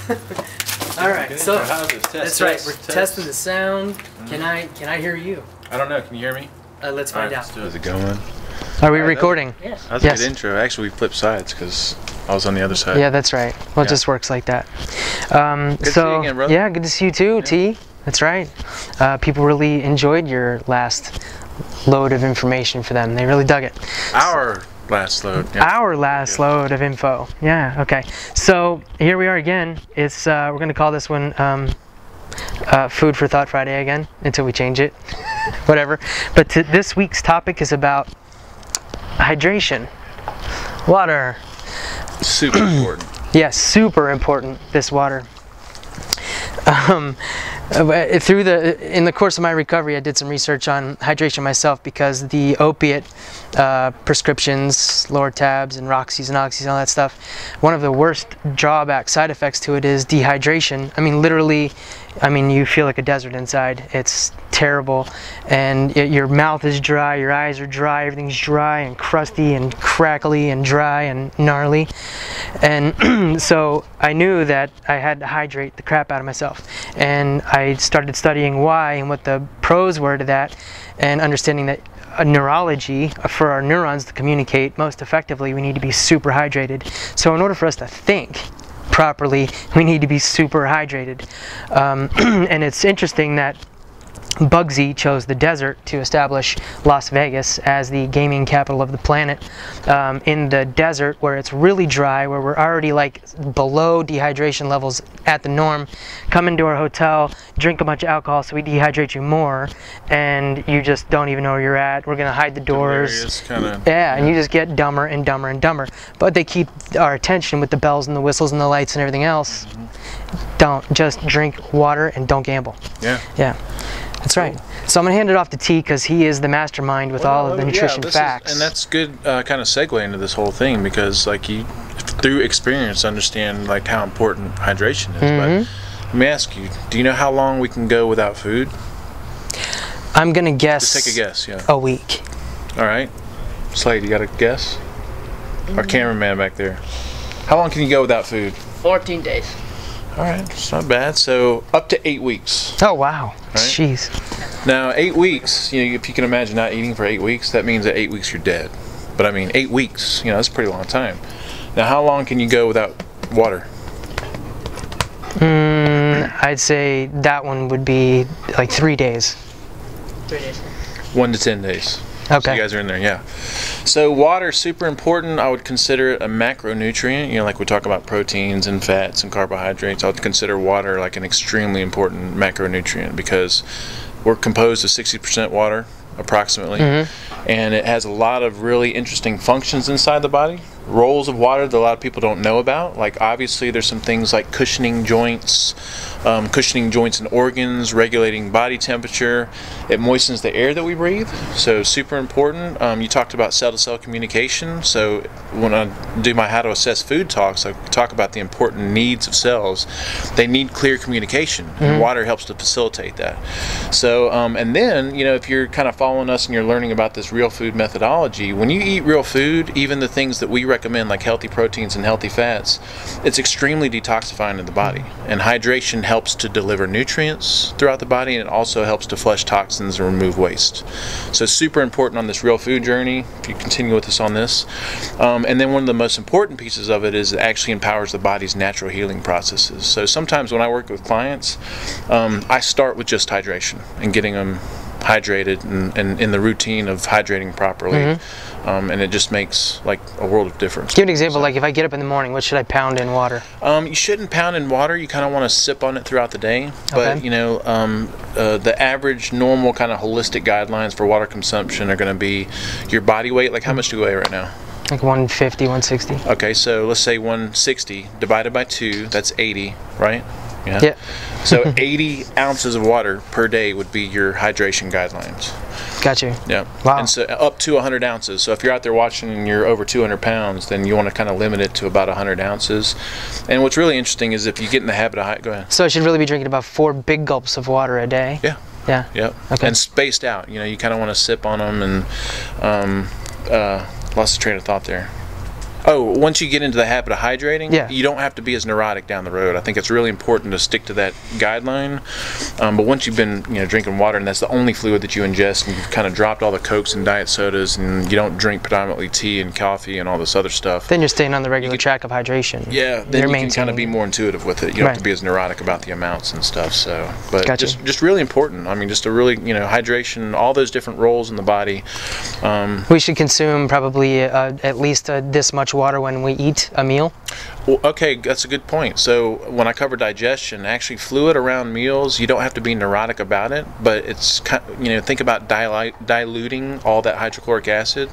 All right, so how's this? that's right. We're testing the sound. Can I hear you? I don't know. Can you hear me? Let's find out. How's it going? Are we recording? Yes. That's a good intro. Actually, we flipped sides because I was on the other side. Yeah, that's right. Well, it just works like that. Good to see you again, brother. Yeah, good to see you too, T. That's right. People really enjoyed your last load of information for them. They really dug it. Our last load. Yeah. Our last load of info. Yeah. Okay. So here we are again. It's we're gonna call this one Food for Thought Friday again until we change it. Whatever. But this week's topic is about hydration. Water. Super important. Yes, super important. This water. In the course of my recovery, I did some research on hydration myself because the opiate prescriptions, Lortabs and Roxys and Oxys and all that stuff, one of the worst drawback side effects to it is dehydration. I mean, literally, you feel like a desert inside. It's terrible, and your mouth is dry, your eyes are dry, everything's dry and crusty and crackly and dry and gnarly. And so I knew that I had to hydrate the crap out of myself, and I started studying why and what the pros were to that, and understanding that neurology, for our neurons to communicate most effectively, we need to be super hydrated. So in order for us to think properly, we need to be super hydrated. And it's interesting that Bugsy chose the desert to establish Las Vegas as the gaming capital of the planet. In the desert, where it's really dry, where we're already like below dehydration levels at the norm, come into our hotel, drink a bunch of alcohol so we dehydrate you more, and you just don't even know where you're at. We're gonna hide the doors. Yeah, and you just get dumber and dumber and dumber. But they keep our attention with the bells and the whistles and the lights and everything else. Don't just drink water and don't gamble. Yeah. That's right. So I'm going to hand it off to T because he is the mastermind with all of the nutrition facts. And that's good kind of segue into this whole thing because like you, through experience, understand like how important hydration is. But let me ask you, do you know how long we can go without food? I'm going to guess. Just take a guess, yeah. A week. All right. Slade, you got a guess? Our cameraman back there. How long can you go without food? 14 days. All right, it's not bad. So up to 8 weeks. Oh wow! Right? Jeez. Now 8 weeks. You know, if you can imagine not eating for 8 weeks, that means that 8 weeks you're dead. But I mean, 8 weeks. You know, that's a pretty long time. Now, how long can you go without water? I'd say that one would be like 3 days. 3 days. 1 to 10 days. Okay. So you guys are in there, yeah. So water is super important. I would consider it a macronutrient. You know, like we talk about proteins and fats and carbohydrates. I would consider water like an extremely important macronutrient because we're composed of 60% water, approximately. And it has a lot of really interesting functions inside the body. Roles of water that a lot of people don't know about. Like obviously there's some things like cushioning joints and organs, regulating body temperature. It moistens the air that we breathe, so super important. You talked about cell-to-cell communication. So when I do my how to assess food talks, I talk about the important needs of cells. They need clear communication, and water helps to facilitate that. So and then, you know, if you're kind of following us and you're learning about this real food methodology, when you eat real food, even the things that we recommend like healthy proteins and healthy fats, it's extremely detoxifying to the body, and hydration helps to deliver nutrients throughout the body, and it also helps to flush toxins and remove waste. So super important on this real food journey if you continue with us on this. And then one of the most important pieces of it is it actually empowers the body's natural healing processes. So sometimes when I work with clients, I start with just hydration and getting them hydrated and in the routine of hydrating properly. And it just makes like a world of difference. Give an example, like if I get up in the morning, what should I pound in water? You shouldn't pound in water. You kind of want to sip on it throughout the day. But you know, the average normal kind of holistic guidelines for water consumption are going to be your body weight. Like how much do you weigh right now? Like 150, 160. Okay, so let's say 160 divided by 2, that's 80, right? Yeah. So 80 ounces of water per day would be your hydration guidelines. Got you. Yeah. Wow. And so up to 100 ounces. So if you're out there watching and you're over 200 pounds, then you want to kind of limit it to about 100 ounces. And what's really interesting is if you get in the habit of go ahead. So I should really be drinking about 4 big gulps of water a day. Yeah. Yeah. Yep. Okay. And spaced out. You know, you kind of want to sip on them and lost the train of thought there. Oh, once you get into the habit of hydrating, Yeah. you don't have to be as neurotic down the road. I think it's really important to stick to that guideline. But once you've been, drinking water, and that's the only fluid that you ingest, and you've kind of dropped all the Cokes and diet sodas, and you don't drink predominantly tea and coffee and all this other stuff. Then you're staying on the regular track of hydration. Yeah, then You're you can kind of be maintaining- more intuitive with it. You don't have to Right. be as neurotic about the amounts and stuff. So, but Gotcha. just really important. I mean, just a really, hydration, all those different roles in the body. We should consume probably at least this much water when we eat a meal. Well, okay, that's a good point. So when I cover digestion, actually fluid around meals, you don't have to be neurotic about it, but it's think about diluting all that hydrochloric acid.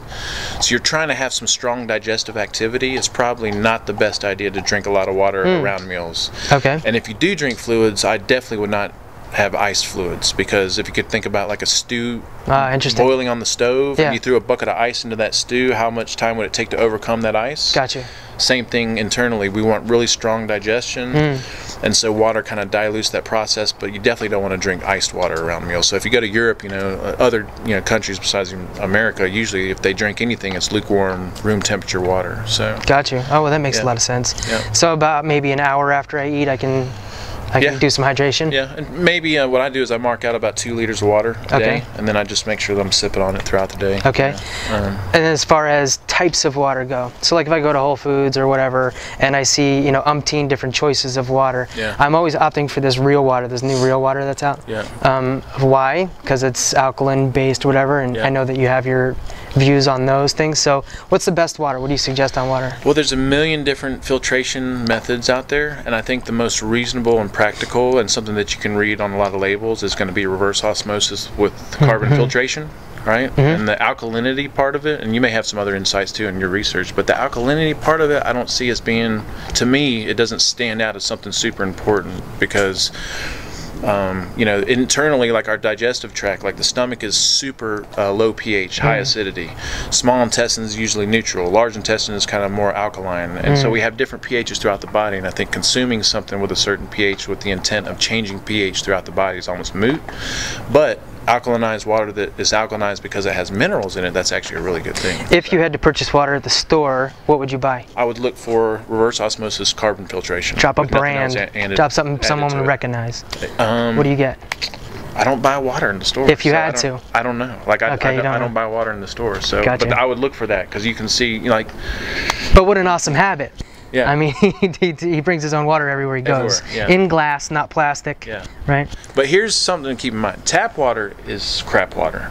So you're trying to have some strong digestive activity. It's probably not the best idea to drink a lot of water around meals. Okay. And if you do drink fluids, I definitely would not have iced fluids, because if you could think about like a stew Interesting. boiling on the stove, Yeah. and you threw a bucket of ice into that stew, how much time would it take to overcome that ice? Gotcha. Same thing internally. We want really strong digestion, and so water kind of dilutes that process, but you definitely don't want to drink iced water around meals. So if you go to Europe, other countries besides America, usually if they drink anything, it's lukewarm, room temperature water. So Got you. Oh, well, that makes a Yeah. lot of sense. Yeah. So about maybe an hour after I eat, I can Yeah. do some hydration. yeah, and maybe what I do is I mark out about 2 liters of water a Okay. day, and then I just make sure that I'm sipping on it throughout the day. Okay. Yeah. And as far as types of water go, so like if I go to Whole Foods or whatever, and I see umpteen different choices of water, Yeah. I'm always opting for this real water, this new real water that's out. Yeah. Why? Because it's alkaline based, whatever, and Yeah. I know that you have your views on those things. So what's the best water? What do you suggest on water? Well, there's a million different filtration methods out there, and I think the most reasonable and practical, and something that you can read on a lot of labels, is going to be reverse osmosis with carbon filtration, right? And the alkalinity part of it, and you may have some other insights too in your research, but the alkalinity part of it, I don't see as being, to me, it doesn't stand out as something super important, because internally, like our digestive tract, like the stomach is super low pH, high acidity. Small intestine is usually neutral. Large intestine is kind of more alkaline. And so we have different pHs throughout the body. And I think consuming something with a certain pH with the intent of changing pH throughout the body is almost moot. But alkalinized water that is alkalinized because it has minerals in it, that's actually a really good thing. If you had to purchase water at the store, what would you buy? I would look for reverse osmosis carbon filtration. Drop a with nothing brand, else added- drop something added someone to would it. recognize. Um, What do you get? I don't buy water in the store. If you so had I don't know. Like Okay, you I don't don't know. buy water in the store. So, Gotcha. but I would look for that, because you can see, But what an awesome habit. yeah. I mean, he brings his own water everywhere he goes. Everywhere, yeah. In glass, not plastic. Yeah. Right? But here's something to keep in mind: tap water is crap water.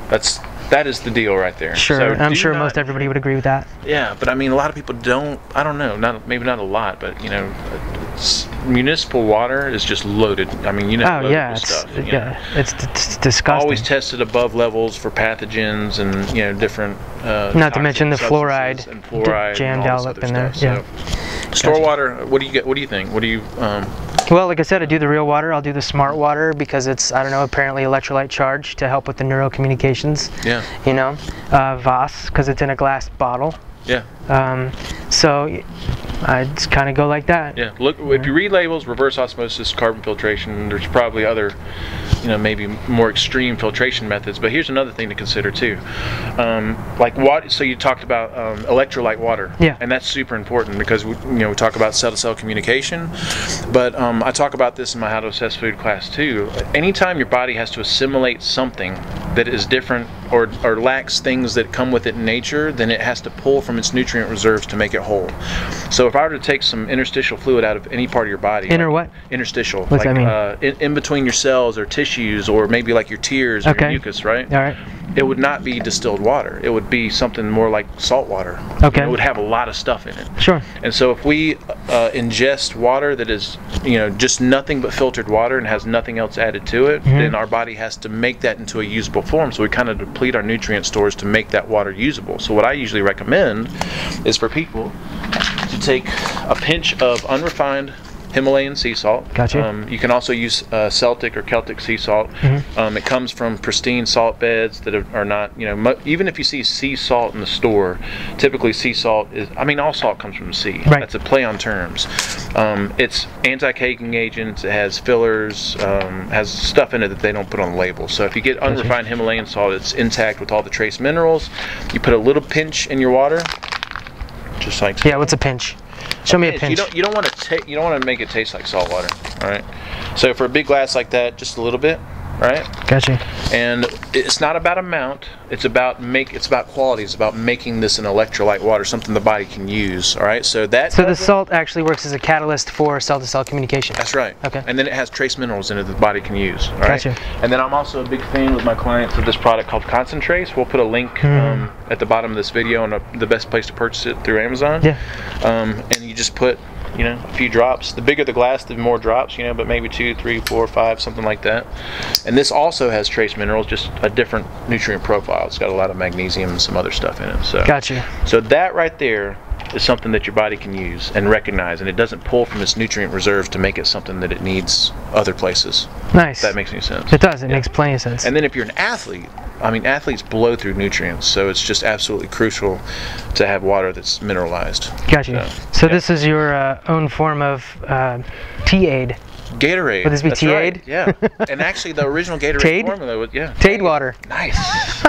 That is the deal right there. Sure. So and I'm do sure not- most everybody would agree with that. Yeah, but I mean, a lot of people don't. I don't know. Maybe not a lot, but municipal water is just loaded. I mean, Oh loaded yeah, with it's stuff. it's disgusting. Always tested above levels for pathogens and different. Not to mention the toxic fluoride substances and fluoride jammed and all this all up other in there, stuff. So, store water. What do you get? What do you think? What do you? Well, like I said, I do the real water. I'll do the smart water because it's, I don't know, apparently electrolyte charged to help with the neurocommunications. Yeah. Voss, because it's in a glass bottle. Yeah. So I just kind of go like that. Yeah. Look, if you read labels, reverse osmosis, carbon filtration, there's probably other, maybe more extreme filtration methods. But here's another thing to consider too. Like what? So you talked about electrolyte water. Yeah. And that's super important because we talk about cell-to-cell communication. But I talk about this in my How to Assess Food class too. Anytime your body has to assimilate something that is different or lacks things that come with it in nature, then it has to pull from its nutrient reserves to make it whole. So if I were to take some interstitial fluid out of any part of your body, What? interstitial, What's like that mean? In between your cells or tissues, or maybe like your tears or your Okay. mucus, right? All right. It would not be distilled water. It would be something more like salt water. Okay. It would have a lot of stuff in it. Sure. And so if we ingest water that is, just nothing but filtered water and has nothing else added to it, then our body has to make that into a usable form. So we kind of deplete our nutrient stores to make that water usable. So what I usually recommend is for people to take a pinch of unrefined Himalayan sea salt. Gotcha. You can also use Celtic or Celtic sea salt. It comes from pristine salt beds that are not, even if you see sea salt in the store, typically sea salt is, all salt comes from the sea. Right. That's a play on terms. It's anti-caking agents, it has fillers, has stuff in it that they don't put on the label. So if you get unrefined Himalayan salt, it's intact with all the trace minerals. You put a little pinch in your water, just like. Yeah, what's a pinch? Show me a pinch. You don't want to make it taste like salt water. All right. So for a big glass like that, just a little bit. Right. Gotcha. And it's not about amount. It's about quality. It's about making this an electrolyte water, something the body can use. All right. So the salt actually works as a catalyst for cell-to-cell communication. That's right. Okay. And then it has trace minerals in it that the body can use. All right. Gotcha. And then I'm also a big fan with my clients of this product called Concentrace. We'll put a link at the bottom of this video and the best place to purchase it through Amazon. Yeah. And you just put a few drops. The bigger the glass, the more drops, but maybe 2, 3, 4, 5, something like that. And this also has trace minerals, just a different nutrient profile. It's got a lot of magnesium and some other stuff in it. So, gotcha. So that right there is something that your body can use and recognize, and it doesn't pull from its nutrient reserves to make it something that it needs other places. Nice. If that makes any sense. It does. It makes plenty of sense. And then if you're an athlete, athletes blow through nutrients, so it's just absolutely crucial to have water that's mineralized. Gotcha. So this is your own form of T-Aid. Gatorade. Would this be T-Aid? Right. Yeah. And actually, the original Gatorade Tade? formula was Tade water. Nice.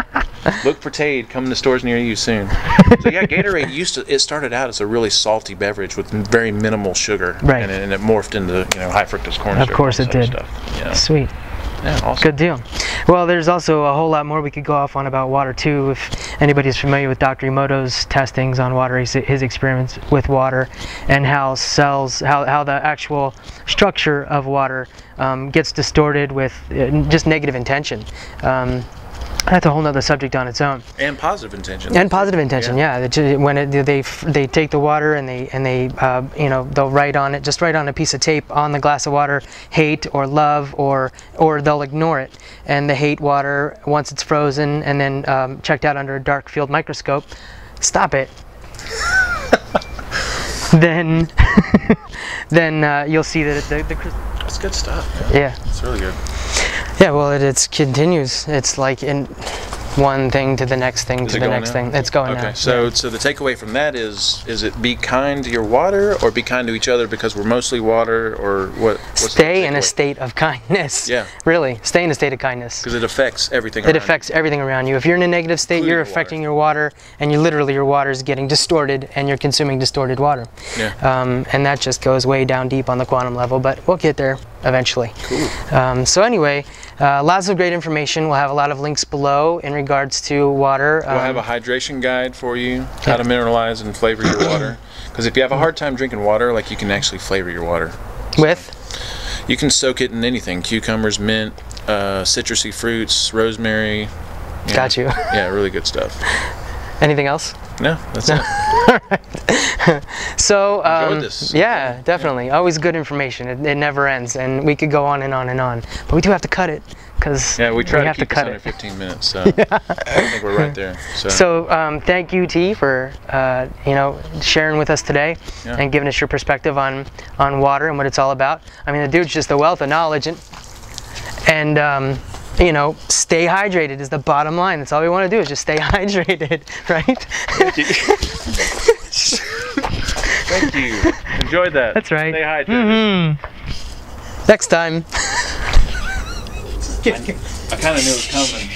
Look for Tade coming to stores near you soon. So yeah, Gatorade it started out as a really salty beverage with very minimal sugar, right? And it morphed into high fructose corn syrup. Of course it did. Stuff. Sweet. Yeah, awesome. Good deal. Well, there's also a whole lot more we could go off on about water too. If anybody's familiar with Dr. Emoto's testings on water, his experiments with water, and how the actual structure of water gets distorted with just negative intention. That's a whole nother subject on its own. And positive intention. And positive intention, yeah. When they take the water and they they'll write on it, just write on a piece of tape on the glass of water, hate or love, or they'll ignore it. And the hate water, once it's frozen and then checked out under a dark field microscope, stop it. then you'll see that that's good stuff, man. Yeah. It's really good. Yeah, well, it continues. It's like in one thing to the next thing to the next thing. It's going now. Okay, so the takeaway from that is it be kind to your water or be kind to each other because we're mostly water, or what? Stay in a state of kindness. Yeah. Really, stay in a state of kindness. Because it affects everything. It affects everything around you. If you're in a negative state, you're affecting your water, and your water is getting distorted, and you're consuming distorted water. Yeah. And that just goes way down deep on the quantum level, but we'll get there eventually. Cool. So anyway, lots of great information. We'll have a lot of links below in regards to water. We'll have a hydration guide for you, how to mineralize and flavor your water. Because if you have a hard time drinking water, you can actually flavor your water. With? You can soak it in anything: cucumbers, mint, citrusy fruits, rosemary. Got you. Yeah, really good stuff. Anything else? No, that's it. All right. So, enjoyed this. Yeah, definitely. Yeah. Always good information. It never ends, and we could go on and on and on. But we do have to cut it, because we try to have keep to cut this it. under 15 minutes. So I think we're right there. So thank you, T, for sharing with us today and giving us your perspective on water and what it's all about. I mean, the dude's just a wealth of knowledge, and stay hydrated is the bottom line. That's all we want to do, is just stay hydrated, right? Thank you. Thank you. Enjoyed that. That's right. Stay hydrated. Next time. I kind of knew it was coming.